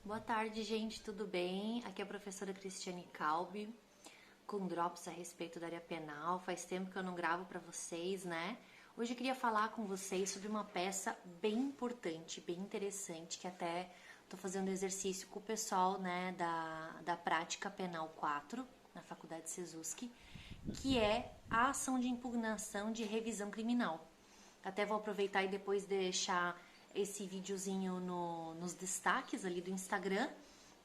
Boa tarde, gente, tudo bem? Aqui é a professora Cristiane Calbi, com drops a respeito da área penal. Faz tempo que eu não gravo para vocês, né? Hoje eu queria falar com vocês sobre uma peça bem importante, bem interessante, que até estou fazendo exercício com o pessoal, né, da Prática Penal 4, na Faculdade Sesusc, que é a ação de impugnação de revisão criminal. Até vou aproveitar e depois deixar esse videozinho nos destaques ali do Instagram,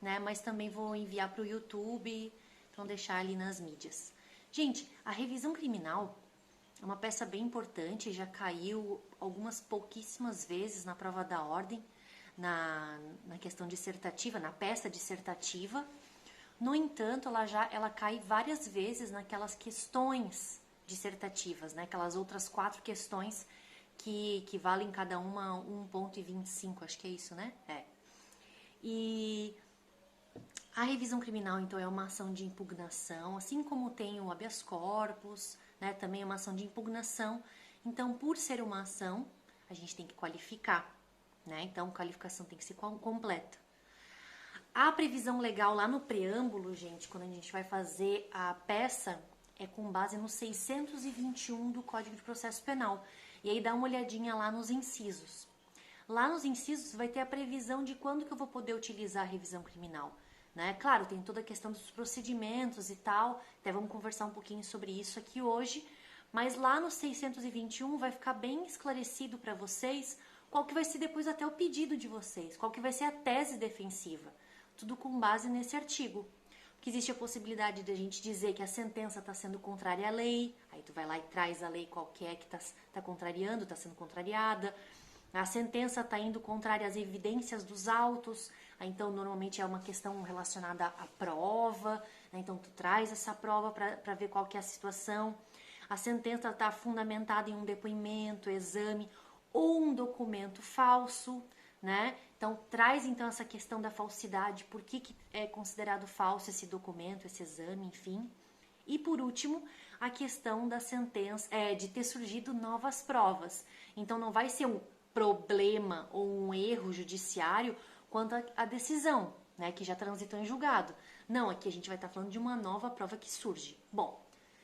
né? Mas também vou enviar para o YouTube, então deixar ali nas mídias. Gente, a revisão criminal é uma peça bem importante, já caiu algumas pouquíssimas vezes na prova da ordem, na questão dissertativa, na peça dissertativa. No entanto, ela cai várias vezes naquelas questões dissertativas, né? Aquelas outras 4 questões que valem cada uma 1,25, acho que é isso, né? É. E a revisão criminal, então, é uma ação de impugnação, assim como tem o habeas corpus, né? Também é uma ação de impugnação. Então, por ser uma ação, a gente tem que qualificar, né? Então, a qualificação tem que ser completa. A previsão legal lá no preâmbulo, gente, quando a gente vai fazer a peça, é com base no 621 do Código de Processo Penal. E aí dá uma olhadinha lá nos incisos. Lá nos incisos vai ter a previsão de quando que eu vou poder utilizar a revisão criminal. Né? Claro, tem toda a questão dos procedimentos e tal, até vamos conversar um pouquinho sobre isso aqui hoje, mas lá no 621 vai ficar bem esclarecido para vocês qual que vai ser depois até o pedido de vocês, qual que vai ser a tese defensiva, tudo com base nesse artigo. Porque existe a possibilidade de a gente dizer que a sentença está sendo contrária à lei, aí tu vai lá e traz a lei qualquer que está contrariando, está sendo contrariada. A sentença está indo contrária às evidências dos autos, então normalmente é uma questão relacionada à prova, né? Então tu traz essa prova para ver qual que é a situação. A sentença está fundamentada em um depoimento, exame ou um documento falso, né? Então traz então essa questão da falsidade, por que é considerado falso esse documento, esse exame, enfim. E por último, a questão da sentença, de ter surgido novas provas. Então não vai ser um problema ou um erro judiciário quanto à decisão, né, que já transitou em julgado. Não, aqui a gente vai estar falando de uma nova prova que surge. Bom,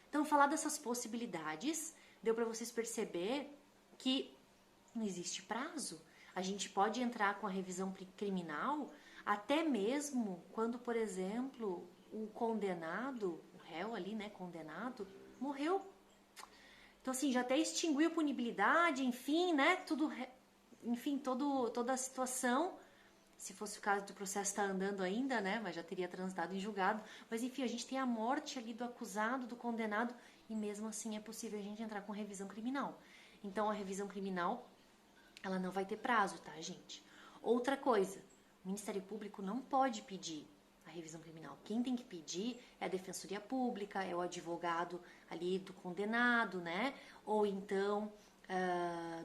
então falar dessas possibilidades, deu para vocês perceber que não existe prazo. A gente pode entrar com a revisão criminal até mesmo quando, por exemplo, o condenado, o réu ali, né, condenado, morreu. Então, assim, já até extinguiu a punibilidade, enfim, né, tudo, enfim, toda a situação. Se fosse o caso do processo estar andando ainda, né, mas já teria transitado em julgado. Mas, enfim, a gente tem a morte ali do acusado, do condenado, e mesmo assim é possível a gente entrar com revisão criminal. Então, a revisão criminal, ela não vai ter prazo, tá, gente? Outra coisa, o Ministério Público não pode pedir a revisão criminal. Quem tem que pedir é a Defensoria Pública, é o advogado ali do condenado, né? Ou então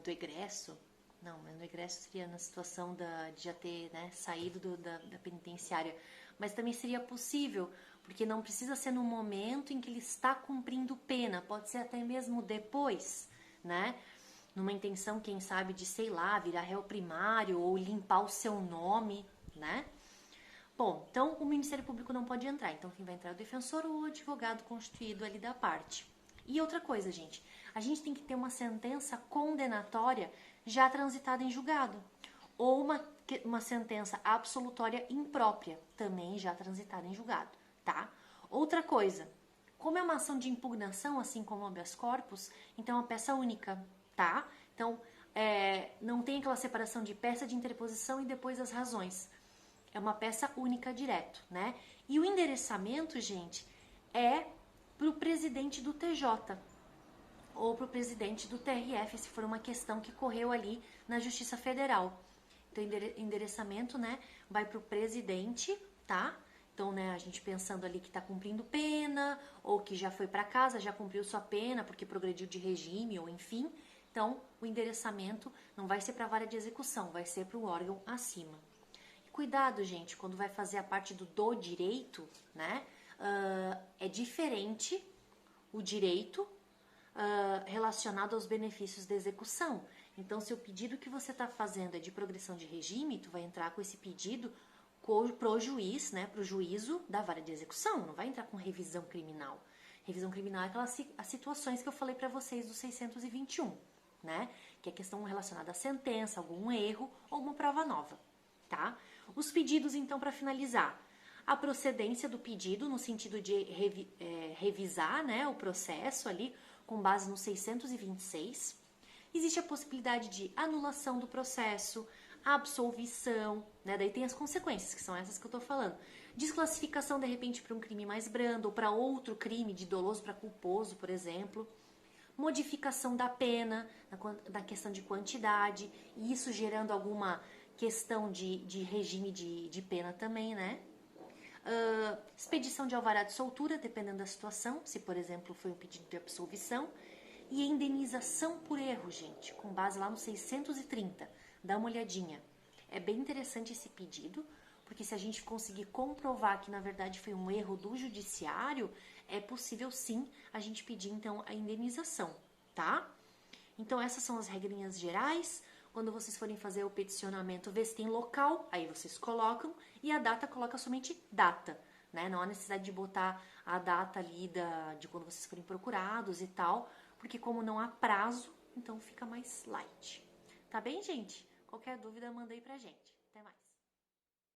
do egresso. Não, mas no egresso seria na situação de já ter, né, saído da penitenciária. Mas também seria possível, porque não precisa ser no momento em que ele está cumprindo pena, pode ser até mesmo depois, né? Numa intenção, quem sabe, de, sei lá, virar réu primário ou limpar o seu nome, né? Bom, então o Ministério Público não pode entrar. Então quem vai entrar é o defensor ou o advogado constituído ali da parte. E outra coisa, gente, a gente tem que ter uma sentença condenatória já transitada em julgado. Ou uma sentença absolutória imprópria, também já transitada em julgado, tá? Outra coisa, como é uma ação de impugnação, assim como o habeas corpus, então é uma peça única, tá? Então, não tem aquela separação de peça de interposição e depois as razões. É uma peça única direto, né? E o endereçamento, gente, é para o presidente do TJ ou para o presidente do TRF, se for uma questão que correu ali na Justiça Federal. Então, endereçamento, né, vai para o presidente, tá? Então, né, a gente pensando ali que está cumprindo pena, ou que já foi para casa, já cumpriu sua pena porque progrediu de regime, ou enfim. Então, o endereçamento não vai ser para a vara de execução, vai ser para o órgão acima. E cuidado, gente, quando vai fazer a parte do direito, né, é diferente o direito relacionado aos benefícios da execução. Então, se o pedido que você está fazendo é de progressão de regime, tu vai entrar com esse pedido pro juiz, né, pro juízo da vara de execução, não vai entrar com revisão criminal. Revisão criminal é aquelas as situações que eu falei para vocês do 621, né, que é questão relacionada à sentença, algum erro ou uma prova nova, tá? Os pedidos, então, para finalizar, a procedência do pedido, no sentido de revisar, né, o processo ali, com base no 626. Existe a possibilidade de anulação do processo, absolvição, né? Daí tem as consequências, que são essas que eu tô falando. Desclassificação, de repente, para um crime mais brando, ou para outro crime de doloso para culposo, por exemplo. Modificação da pena, na questão de quantidade, e isso gerando alguma questão de regime de pena também, né? Expedição de alvará de soltura, dependendo da situação, se, por exemplo, foi um pedido de absolvição. E indenização por erro, gente, com base lá no 630. Dá uma olhadinha. É bem interessante esse pedido, porque se a gente conseguir comprovar que na verdade foi um erro do judiciário, é possível sim a gente pedir então a indenização, tá? Então essas são as regrinhas gerais. Quando vocês forem fazer o peticionamento, vê se tem local, aí vocês colocam, e a data coloca somente data, né? Não há necessidade de botar a data ali de quando vocês forem procurados e tal, porque como não há prazo, então fica mais light. Tá bem, gente? Qualquer dúvida, manda aí pra gente.